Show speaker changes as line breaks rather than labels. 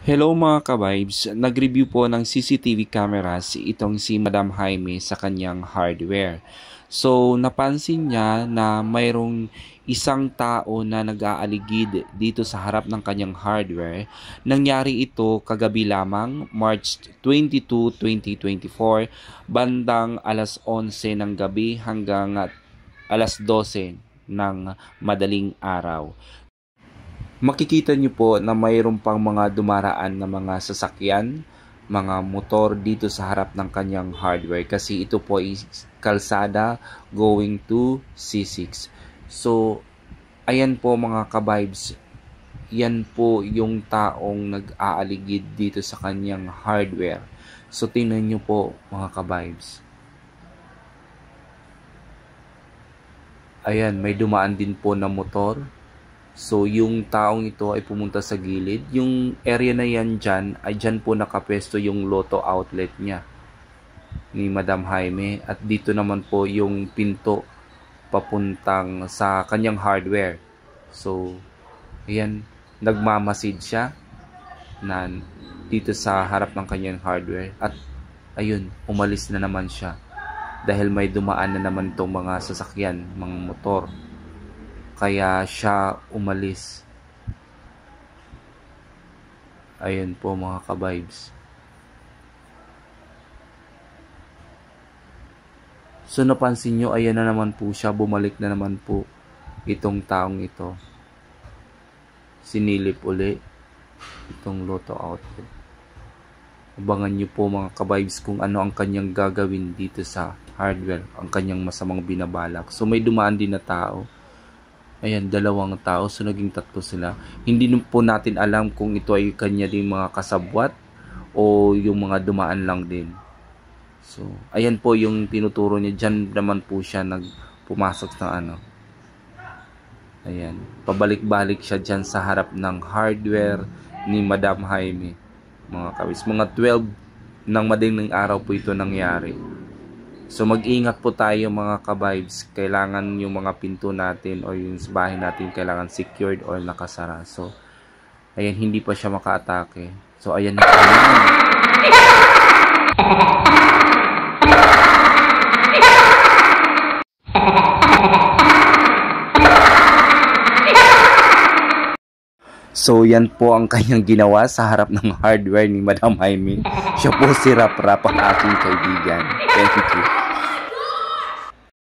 Hello mga ka-vibes, nag-review po ng CCTV cameras itong si Madam Jaime sa kanyang hardware. So napansin niya na mayroong isang tao na nag-aaligid dito sa harap ng kanyang hardware. Nangyari ito kagabi lamang, March 22, 2024, bandang alas 11 ng gabi hanggang alas 12 ng madaling araw. Makikita niyo po na mayroon pang mga dumaraan na mga sasakyan, mga motor dito sa harap ng kanyang hardware kasi ito po ay kalsada going to C6. So, ayan po mga ka-vibes, yan po yung taong nag-aaligid dito sa kanyang hardware. So, tingnan niyo po mga ka-vibes. Ayan, may dumaan din po na motor. So, yung taong ito ay pumunta sa gilid. Yung area na yan dyan, ay dyan po nakapwesto yung Lotto outlet niya ni Madam Jaime. At dito naman po yung pinto papuntang sa kanyang hardware. So, ayan, nagmamasid siya na dito sa harap ng kanyang hardware. At ayun, umalis na naman siya. Dahil may dumaan na naman itong mga sasakyan, mga motor. Kaya siya umalis. Ayan po mga ka-vibes. So napansin nyo, ayan na naman po siya. Bumalik na naman po itong taong ito. Sinilip uli itong Lotto outlet. Abangan nyo po mga ka-vibes kung ano ang kanyang gagawin dito sa hardware. Ang kanyang masamang binabalak. So may dumaan din na tao. Ayan, dalawang tao. So, naging tatlo sila. Hindi po natin alam kung ito ay kanya din mga kasabwat o yung mga dumaan lang din. So, ayan po yung tinuturo niya. Diyan naman po siya pumasok ng ano. Ayan. Pabalik-balik siya dyan sa harap ng hardware ni Madam Jaime. Mga kawis. Mga 12 ng madaling araw po ito nangyari. So mag-ingat po tayo mga ka-vibes. Kailangan yung mga pinto natin o yung bahay natin kailangan secured or nakasara. So ayan, hindi pa siya maka-atake. So ayan na. So yan po ang kanyang ginawa sa harap ng hardware ni Madam Jaime. Siya po si Rap Rap ang aking kaibigan. Thank you.